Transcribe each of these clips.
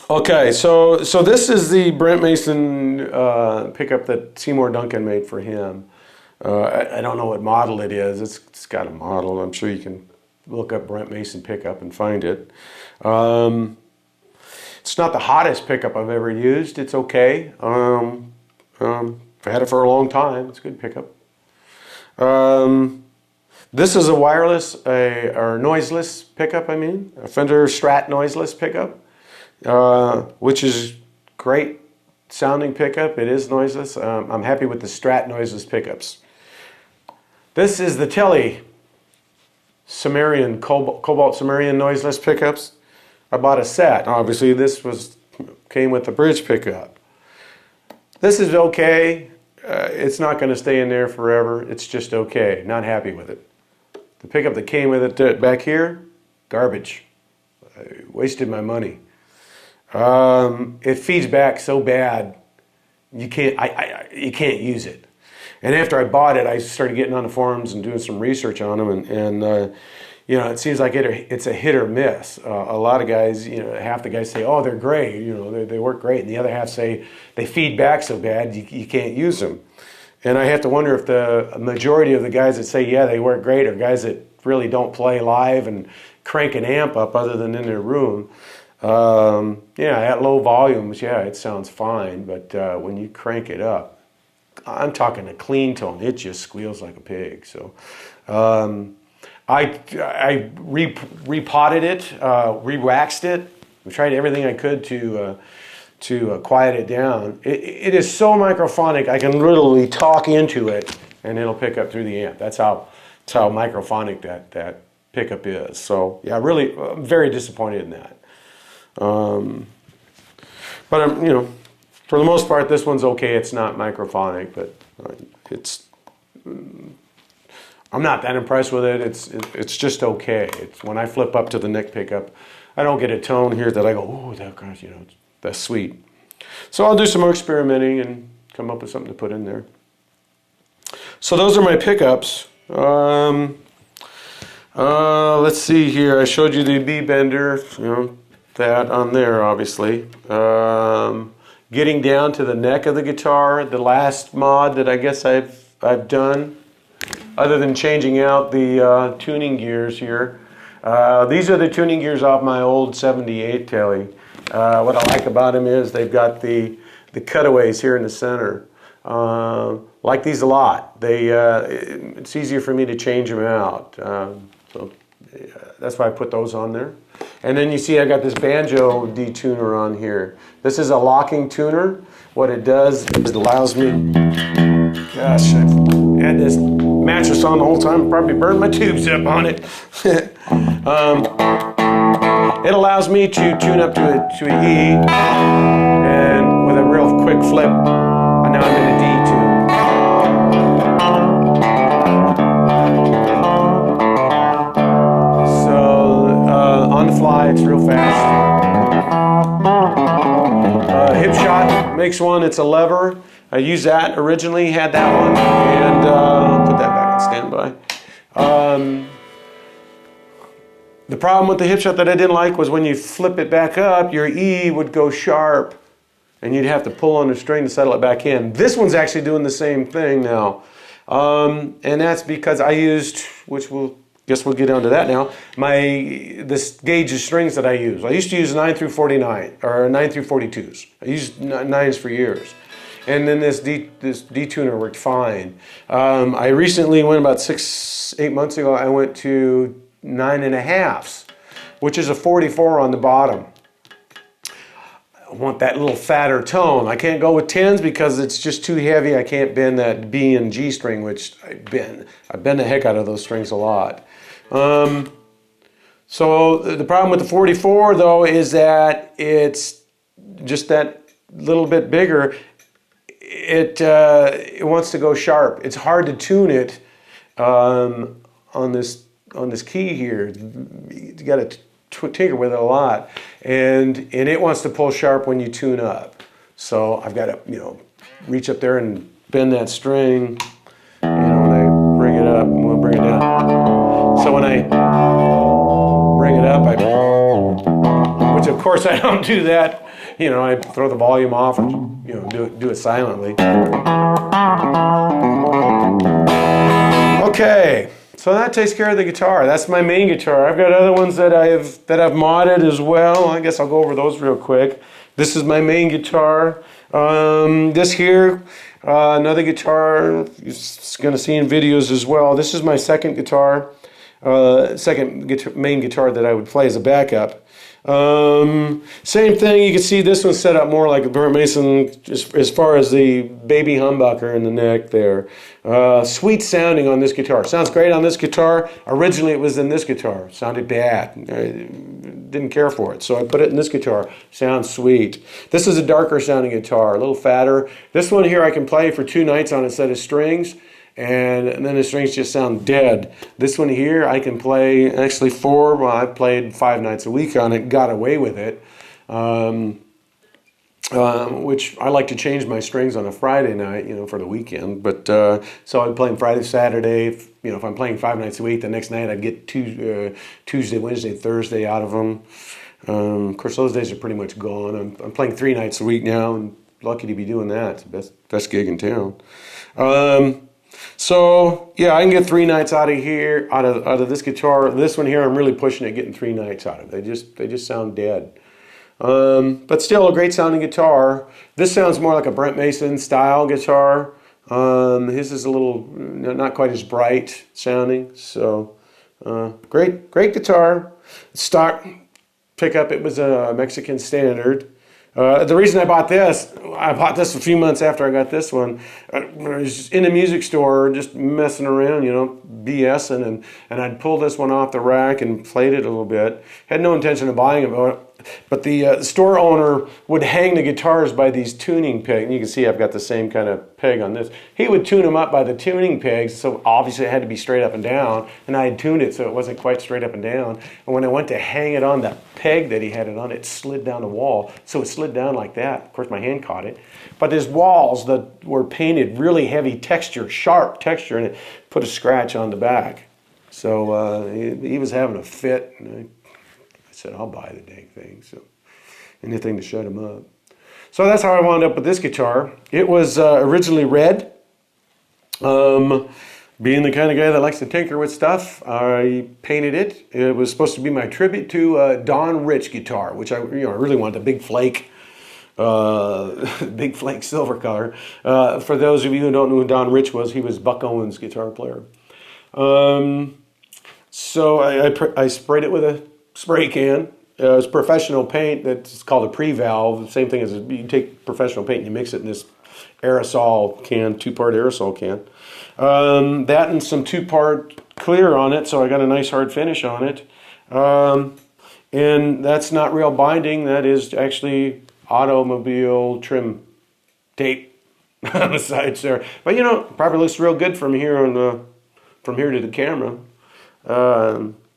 Okay, so this is the Brent Mason pickup that Seymour Duncan made for him. I don't know what model it is. It's got a model. I'm sure you can look up Brent Mason pickup and find it. It's not the hottest pickup I've ever used. It's okay. I've had it for a long time. It's a good pickup. This is a wireless or noiseless pickup. I mean, a Fender Strat noiseless pickup. Which is great sounding pickup. It is noiseless. I'm happy with the Strat noiseless pickups. This is the Tele Sumerian Cobalt Sumerian noiseless pickups. I bought a set. Obviously, this came with the bridge pickup. This is okay. It's not going to stay in there forever. It's just okay. Not happy with it. The pickup that came with it back here, garbage. I wasted my money. It feeds back so bad you can't use it. And after I bought it, I started getting on the forums and doing some research on them, and you know, it seems like it's a hit or miss. A lot of guys, you know, half the guys say, "Oh, they're great," you know, they work great, and the other half say they feed back so bad you can't use them. And I have to wonder if the majority of the guys that say, "Yeah, they work great," are guys that really don't play live and crank an amp up other than in their room. Yeah, at low volumes, yeah, it sounds fine, but when you crank it up, I'm talking a clean tone, it just squeals like a pig. So I repotted it, re-waxed it. I tried everything I could to quiet it down. It is so microphonic, I can literally talk into it and it'll pick up through the amp. That's how microphonic that pickup is. So yeah, really, I'm very disappointed in that. But I'm, you know, for the most part, this one's okay. It's not microphonic, but I'm not that impressed with it. It's just okay. It's when I flip up to the neck pickup, I don't get a tone here that I go, oh, that gosh, you know, that's sweet. So I'll do some more experimenting and come up with something to put in there. So those are my pickups. Let's see here. I showed you the B bender, you know, that on there, obviously. Getting down to the neck of the guitar, the last mod that I guess I've done, other than changing out the tuning gears here. These are the tuning gears off my old 78 Tele. What I like about them is they've got the cutaways here in the center. Like these a lot. It's easier for me to change them out. So that's why I put those on there. And then you see I got this banjo detuner on here. This is a locking tuner. What it does is it allows me, gosh, I've had this mattress on the whole time, probably burned my tubes up on it. It allows me to tune up to an E, and with a real quick flip, and now I'm in a D tune. On the fly, it's real fast. Hipshot makes one, it's a lever. I used that originally, had that one, and I'll put that back on standby. The problem with the Hipshot that I didn't like was when you flip it back up, your E would go sharp, and you'd have to pull on the string to settle it back in. This one's actually doing the same thing now. And that's because I used, which guess we'll get onto that now. This gauge of strings that I use. I used to use 9 through 49 or 9 through 42s. I used 9s for years, and then this detuner worked fine. I recently went about 6-8 months ago. I went to 9.5s, which is a 44 on the bottom. I want that little fatter tone. I can't go with 10s because it's just too heavy. I can't bend that B and G string, which I bend the heck out of those strings a lot. So the problem with the 44 though is that it's just that little bit bigger. It wants to go sharp. It's hard to tune it on this key here. You got to tinker with it a lot, and it wants to pull sharp when you tune up. So I've got to, you know, reach up there and bend that string, you know, when I bring it up, and we'll bring it down. So when I bring it up, I, which Of course, I don't do that. You know, I throw the volume off and, you know, do it silently. Okay, so that takes care of the guitar. That's my main guitar. I've got other ones that I've modded as well. I guess I'll go over those real quick. This is my main guitar. This here, another guitar. You're going to see in videos as well. This is my second guitar. Main guitar that I would play as a backup. Same thing, you can see this one's set up more like a Burnt Mason as far as the baby humbucker in the neck there. Sweet sounding on this guitar. Sounds great on this guitar. Originally it was in this guitar. Sounded bad. I didn't care for it, so I put it in this guitar. Sounds sweet. This is a darker sounding guitar, a little fatter. This one here I can play for 2 nights on a set of strings. And then the strings just sound dead. This one here, I can play actually 4. Well, I played 5 nights a week on it, got away with it. Which I like to change my strings on a Friday night, you know, for the weekend. But so I'd play them Friday, Saturday. You know, if I'm playing 5 nights a week, the next night I'd get Tuesday, Wednesday, Thursday out of them. Of course, those days are pretty much gone. I'm playing 3 nights a week now, and lucky to be doing that. It's the best gig in town. So yeah, I can get 3 nights out of here, out of this guitar. This one here, I'm really pushing it, getting 3 nights out of it. They just sound dead. But still a great sounding guitar. This sounds more like a Brent Mason style guitar. His is a little not quite as bright sounding. So great guitar. Stock pickup. It was a Mexican Standard. The reason I bought this a few months after I got this one. I was just in a music store, just messing around, you know, BSing, and I'd pulled this one off the rack and played it a little bit. Had no intention of buying it, but the store owner would hang the guitars by these tuning pegs. And you can see I've got the same kind of peg on this. He would tune them up by the tuning pegs, so obviously it had to be straight up and down, and I had tuned it so it wasn't quite straight up and down. And when I went to hang it on the peg that he had it on, it slid down the wall. So it slid down like that. Of course, my hand caught it. But there's walls that were painted really heavy texture, sharp texture, and it put a scratch on the back. So he was having a fit, and I said, I'll buy the dang thing. So anything to shut him up. So that's how I wound up with this guitar. It was originally red. Being the kind of guy that likes to tinker with stuff, I painted it. It was supposed to be my tribute to Don Rich guitar, which I really wanted, a big flake silver color. For those of you who don't know who Don Rich was, he was Buck Owens' guitar player. So I sprayed it with a spray can. It's professional paint that's called a pre-valve. The same thing as you take professional paint and you mix it in this aerosol can, 2-part aerosol can. That and some 2-part clear on it, so I got a nice hard finish on it. And that's not real binding. That is actually automobile trim tape on the sides there. But you know, probably looks real good from here to the camera.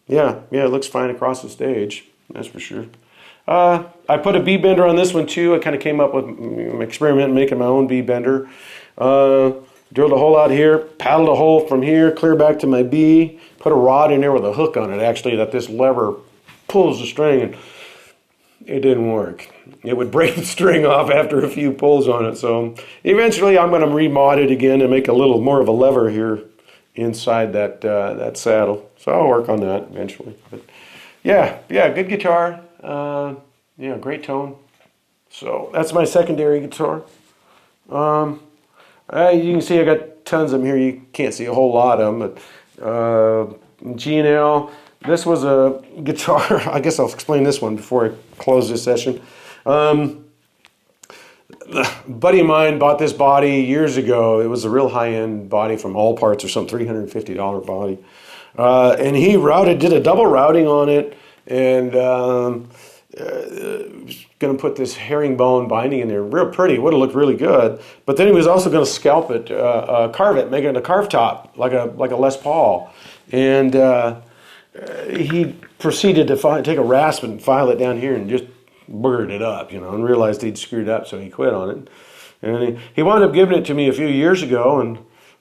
Yeah, it looks fine across the stage. That's for sure. I put a B-bender on this one too. I kind of came up with an experiment making my own B-bender. Drilled a hole out here, paddled a hole from here, clear back to my B, put a rod in there with a hook on it actually, that this lever pulls the string, and it didn't work. It would break the string off after a few pulls on it. So eventually I'm going to remod it again and make a little more of a lever here inside that saddle. So I'll work on that eventually. But yeah, good guitar. Yeah, great tone. So that's my secondary guitar. You can see I got tons of them here. You can't see a whole lot of them, but G&L. This was a guitar. I guess I'll explain this one before I close this session. A buddy of mine bought this body years ago. It was a real high-end body from All Parts or some $350 body. And he did a double routing on it, and going to put this herringbone binding in there. Real pretty. Would have looked really good. But then he was also going to scalp it, carve it, make it a carved top, like a Les Paul. And he proceeded to take a rasp and file it down here and just boogered it up, and realized he'd screwed up, so he quit on it. And he wound up giving it to me a few years ago, and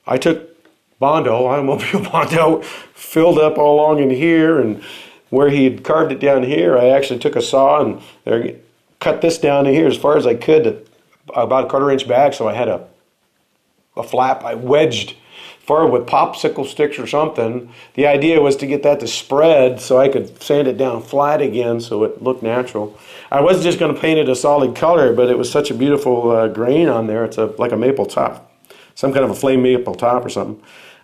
I took Bondo, automobile Bondo, filled up all along in here, and where he had carved it down here, I actually took a saw and cut this down to here as far as I could, about a 1/4 inch back. So I had a flap I wedged forward with popsicle sticks or something. The idea was to get that to spread so I could sand it down flat again so it looked natural. I wasn't just going to paint it a solid color, but it was such a beautiful grain on there. It's like a maple top, some kind of a flame maple top or something.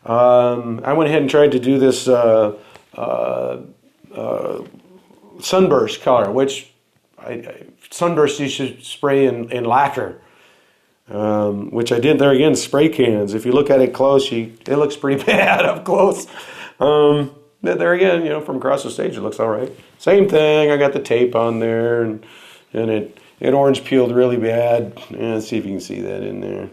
I went ahead and tried to do this sunburst color, which sunburst you should spray in lacquer. Which I did there again, spray cans. If you look at it close, it looks pretty bad up close. There again, from across the stage, it looks all right. Same thing. I got the tape on there, and it orange peeled really bad. Let's see if you can see that in there.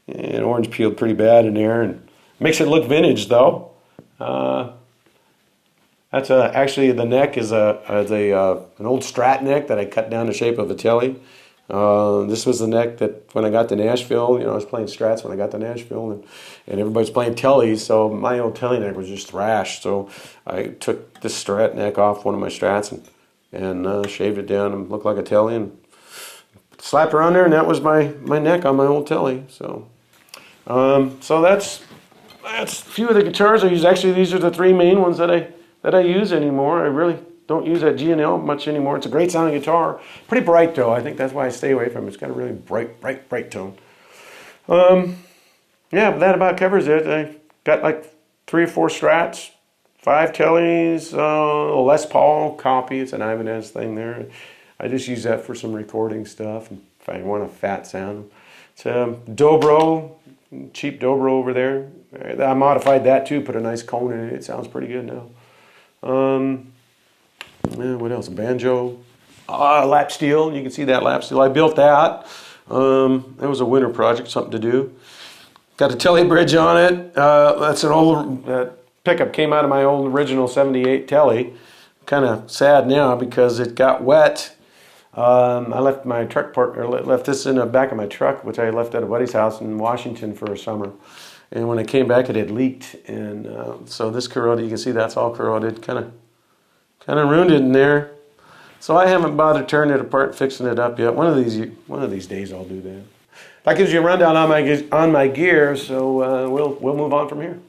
It orange peeled pretty bad in there, and makes it look vintage though. That's actually the neck is an old Strat neck that I cut down the shape of a Tele. This was the neck that when I got to Nashville, I was playing Strats when I got to Nashville, and everybody's playing Teles, so my old Tele neck was just thrashed. So I took this Strat neck off one of my Strats and shaved it down and looked like a Tele and slapped her on there, and that was my neck on my old Tele. So that's a few of the guitars I use. Actually, these are the 3 main ones that I use anymore. I really don't use that G&L much anymore. It's a great sounding guitar. Pretty bright though. I think that's why I stay away from it. It's got a really bright tone. Yeah, but that about covers it. I got like 3 or 4 Strats, 5 Teles, a Les Paul copy. It's an Ibanez thing there. I just use that for some recording stuff if I want a fat sound. It's a Dobro, cheap Dobro over there. I modified that too, put a nice cone in it. It sounds pretty good now. What else? A banjo, lap steel. You can see that lap steel. I built that. That was a winter project, something to do. Got a Tele bridge on it. That's an old pickup. Came out of my old original '78 Tele. Kind of sad now because it got wet. I left my truck partner left this in the back of my truck, which I left at a buddy's house in Washington for a summer. And when I came back, it had leaked, and so this corroded. You can see that's all corroded. Kind of ruined it in there. So I haven't bothered turning it apart, fixing it up yet. One of these days I'll do that. That gives you a rundown on my gear. So we'll move on from here.